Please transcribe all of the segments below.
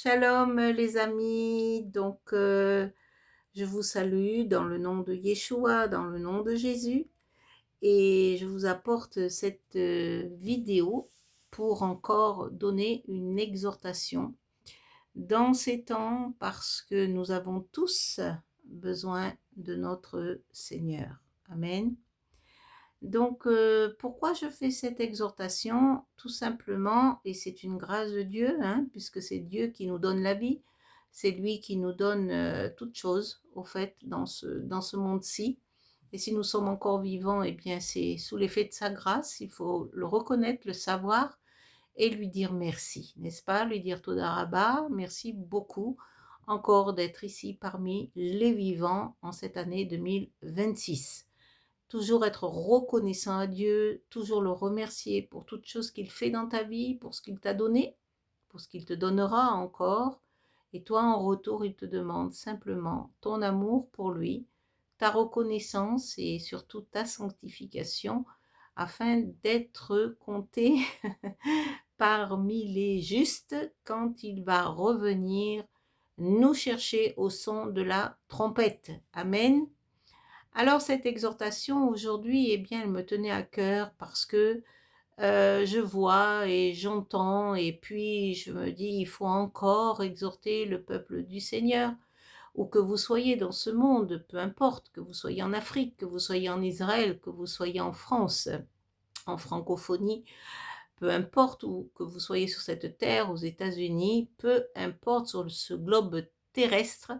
Shalom les amis, je vous salue dans le nom de Yeshua, dans le nom de Jésus et je vous apporte cette vidéo pour encore donner une exhortation dans ces temps parce que nous avons tous besoin de notre Seigneur. Amen. Pourquoi je fais cette exhortation? Tout simplement, et c'est une grâce de Dieu, puisque c'est Dieu qui nous donne la vie, c'est lui qui nous donne toutes choses, au fait, dans ce monde-ci. Et si nous sommes encore vivants, eh bien, c'est sous l'effet de sa grâce, il faut le reconnaître, le savoir, et lui dire merci, n'est-ce pas? Lui dire Toda Rabba, merci beaucoup encore d'être ici parmi les vivants en cette année 2026. Toujours être reconnaissant à Dieu, toujours le remercier pour toute chose qu'il fait dans ta vie, pour ce qu'il t'a donné, pour ce qu'il te donnera encore. Et toi, en retour, il te demande simplement ton amour pour lui, ta reconnaissance et surtout ta sanctification afin d'être compté parmi les justes quand il va revenir nous chercher au son de la trompette. Amen. Alors cette exhortation aujourd'hui, eh bien, elle me tenait à cœur parce que je vois et j'entends et puis je me dis, il faut encore exhorter le peuple du Seigneur. Où que vous soyez dans ce monde, peu importe, que vous soyez en Afrique, que vous soyez en Israël, que vous soyez en France, en francophonie, peu importe où que vous soyez sur cette terre, aux États-Unis, peu importe sur ce globe terrestre,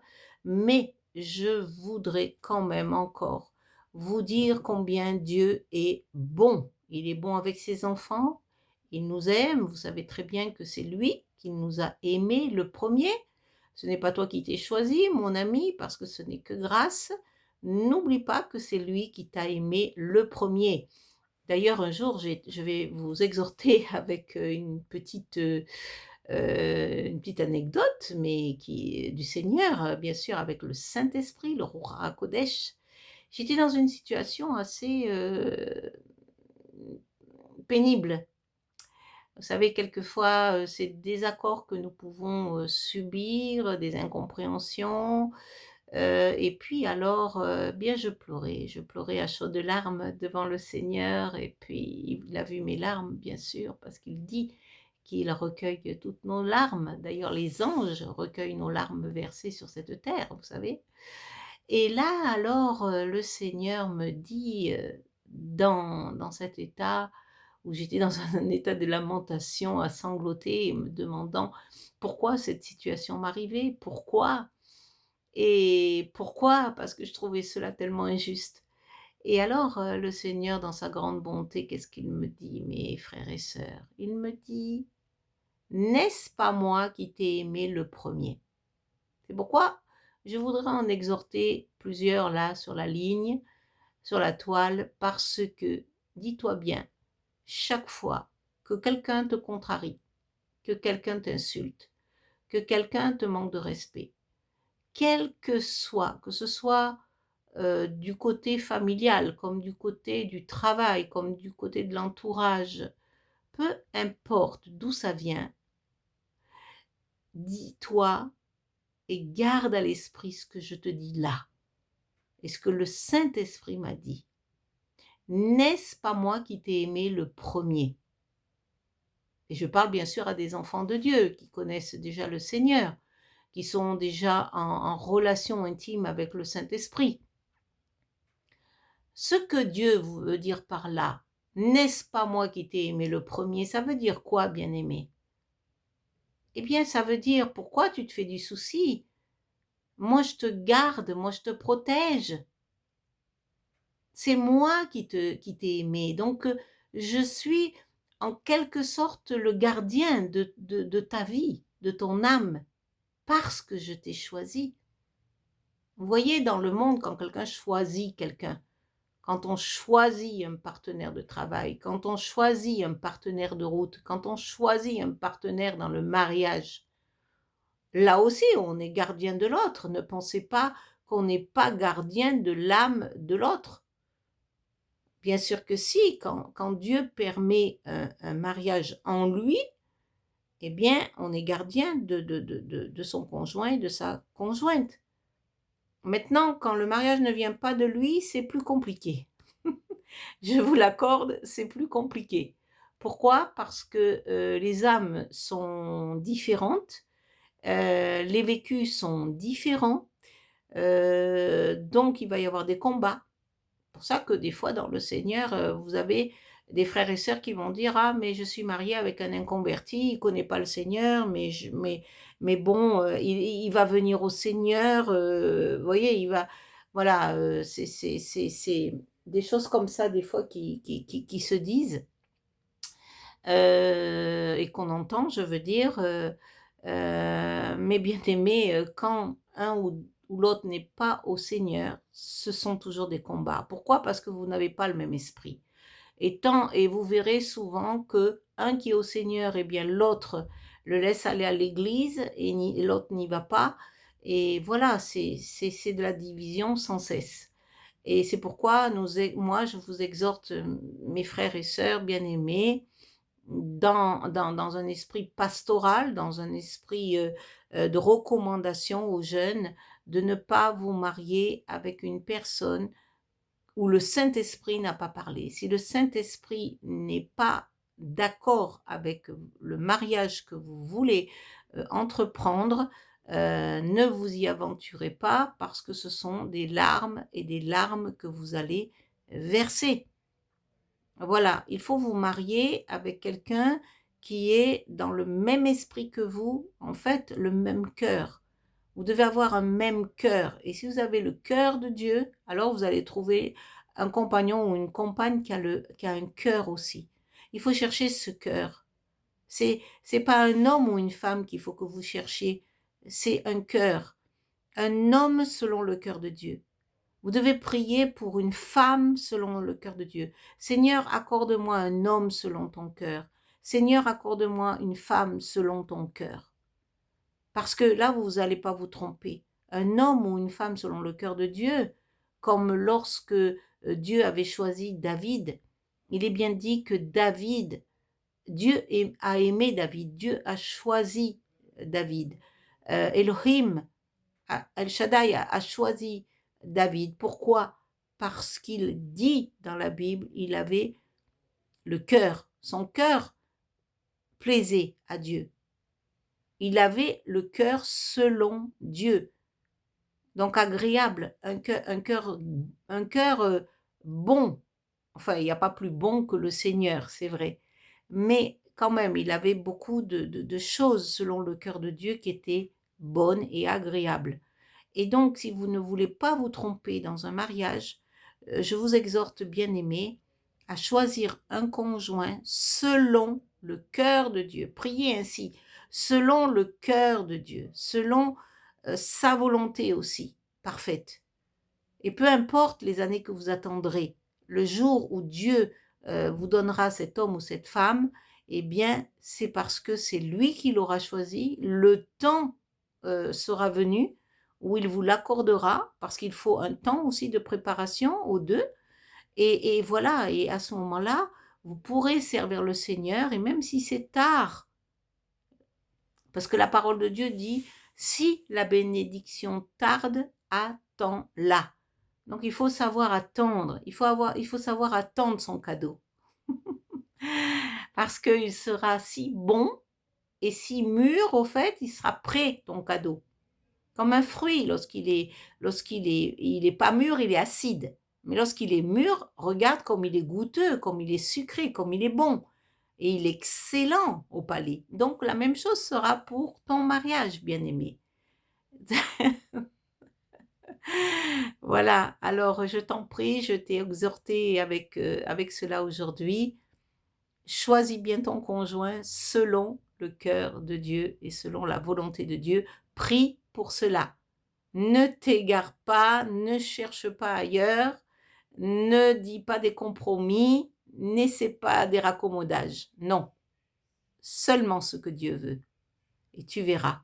mais je voudrais quand même encore vous dire combien Dieu est bon. Il est bon avec ses enfants, il nous aime, vous savez très bien que c'est lui qui nous a aimés le premier. Ce n'est pas toi qui t'es choisi, mon ami, parce que ce n'est que grâce. N'oublie pas que c'est lui qui t'a aimé le premier. D'ailleurs, un jour, je vais vous exhorter avec une petite anecdote, mais qui est du Seigneur, bien sûr, avec le Saint-Esprit, le Ruach HaKodesh. J'étais dans une situation assez pénible. Vous savez, quelquefois, c'est des désaccords que nous pouvons subir, des incompréhensions. Et puis alors, bien je pleurais à chaudes larmes devant le Seigneur et puis il a vu mes larmes bien sûr parce qu'il dit qu'il recueille toutes nos larmes. D'ailleurs les anges recueillent nos larmes versées sur cette terre, vous savez? Et là alors, le Seigneur me dit, dans cet état où j'étais dans un état de lamentation à sangloter et me demandant: «Pourquoi cette situation m'arrivait? Pourquoi?» Et pourquoi? Parce que je trouvais cela tellement injuste. Et alors, le Seigneur dans sa grande bonté, qu'est-ce qu'il me dit, mes frères et sœurs? Il me dit: «N'est-ce pas moi qui t'ai aimé le premier?» C'est pourquoi je voudrais en exhorter plusieurs là sur la ligne, sur la toile, parce que, dis-toi bien, chaque fois que quelqu'un te contrarie, que quelqu'un t'insulte, que quelqu'un te manque de respect, quel que soit, que ce soit, du côté familial, comme du côté du travail, comme du côté de l'entourage, peu importe d'où ça vient, dis-toi et garde à l'esprit ce que je te dis là et ce que le Saint-Esprit m'a dit. N'est-ce pas moi qui t'ai aimé le premier? Et je parle bien sûr à des enfants de Dieu qui connaissent déjà le Seigneur, qui sont déjà en relation intime avec le Saint-Esprit. Ce que Dieu veut dire par là, n'est-ce pas moi qui t'ai aimé le premier? Ça veut dire quoi, bien-aimé? Eh bien, ça veut dire pourquoi tu te fais du souci? Moi, je te garde, moi, je te protège. C'est moi qui t'ai aimé. Donc, je suis en quelque sorte le gardien de ta vie, de ton âme, parce que je t'ai choisi. Vous voyez, dans le monde, quand quelqu'un choisit quelqu'un, quand on choisit un partenaire de travail, quand on choisit un partenaire de route, quand on choisit un partenaire dans le mariage, là aussi on est gardien de l'autre. Ne pensez pas qu'on n'est pas gardien de l'âme de l'autre. Bien sûr que si, quand Dieu permet un mariage en lui, eh bien, on est gardien de son conjoint et de sa conjointe. Maintenant, quand le mariage ne vient pas de lui, c'est plus compliqué. Je vous l'accorde, c'est plus compliqué. Pourquoi? Parce que, les âmes sont différentes, les vécus sont différents, donc il va y avoir des combats. Pour ça que des fois dans le Seigneur, vous avez des frères et sœurs qui vont dire: «Ah mais je suis marié avec un inconverti, il connaît pas le Seigneur, mais bon, il va venir au Seigneur», vous voyez? Il va voilà, c'est des choses comme ça des fois qui se disent, et qu'on entend, je veux dire, mes bien-aimés, quand un ou l'autre n'est pas au Seigneur, ce sont toujours des combats. Pourquoi? Parce que vous n'avez pas le même esprit. Et vous verrez souvent que un qui est au Seigneur, eh bien l'autre le laisse aller à l'église et l'autre n'y va pas. Et voilà, c'est de la division sans cesse. Et c'est pourquoi moi, je vous exhorte, mes frères et sœurs bien-aimés, dans un esprit pastoral, dans un esprit, de recommandation aux jeunes, de ne pas vous marier avec une personne où le Saint-Esprit n'a pas parlé. Si le Saint-Esprit n'est pas d'accord avec le mariage que vous voulez, entreprendre, ne vous y aventurez pas parce que ce sont des larmes et des larmes que vous allez verser. Voilà, il faut vous marier avec quelqu'un qui est dans le même esprit que vous, en fait, le même cœur. Vous devez avoir un même cœur. Et si vous avez le cœur de Dieu, alors vous allez trouver un compagnon ou une compagne qui a un cœur aussi. Il faut chercher ce cœur. C'est pas un homme ou une femme qu'il faut que vous cherchiez, c'est un cœur. Un homme selon le cœur de Dieu. Vous devez prier pour une femme selon le cœur de Dieu. Seigneur, accorde-moi un homme selon ton cœur. Seigneur, accorde-moi une femme selon ton cœur. Parce que là, vous n'allez pas vous tromper. Un homme ou une femme selon le cœur de Dieu, comme lorsque Dieu avait choisi David, il est bien dit que David, a aimé David, Dieu a choisi David. Elohim, El Shaddai a choisi David. Pourquoi? Parce qu'il dit dans la Bible, il avait le cœur, son cœur plaisait à Dieu. Il avait le cœur selon Dieu. Donc agréable, un cœur bon. Enfin, il n'y a pas plus bon que le Seigneur, c'est vrai. Mais quand même, il avait beaucoup de choses selon le cœur de Dieu qui étaient bonnes et agréables. Et donc, si vous ne voulez pas vous tromper dans un mariage, je vous exhorte, bien-aimés, à choisir un conjoint selon le cœur de Dieu. Priez ainsi, selon le cœur de Dieu, selon sa volonté aussi, parfaite. Et peu importe les années que vous attendrez, le jour où Dieu vous donnera cet homme ou cette femme, eh bien, c'est parce que c'est lui qui l'aura choisi. Le temps sera venu où il vous l'accordera, parce qu'il faut un temps aussi de préparation aux deux. Et voilà, et à ce moment-là, vous pourrez servir le Seigneur, et même si c'est tard, parce que la parole de Dieu dit, si la bénédiction tarde, attends-la. Donc il faut savoir attendre, il faut savoir attendre son cadeau. Parce qu'il sera si bon et si mûr, au fait, il sera prêt, ton cadeau. Comme un fruit, il est pas mûr, il est acide. Mais lorsqu'il est mûr, regarde comme il est goûteux, comme il est sucré, comme il est bon. Et il est excellent au palais. Donc la même chose sera pour ton mariage, bien-aimé. Voilà, alors je t'en prie, je t'ai exhorté avec cela aujourd'hui. Choisis bien ton conjoint selon le cœur de Dieu et selon la volonté de Dieu. Prie pour cela. Ne t'égare pas, ne cherche pas ailleurs, ne dis pas des compromis, n'essaie pas des raccommodages. Non, seulement ce que Dieu veut. Et tu verras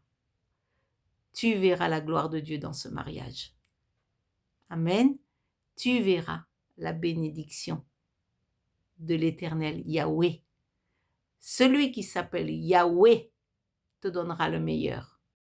la gloire de Dieu dans ce mariage. Amen. Tu verras la bénédiction de l'Éternel Yahweh. Celui qui s'appelle Yahweh te donnera le meilleur.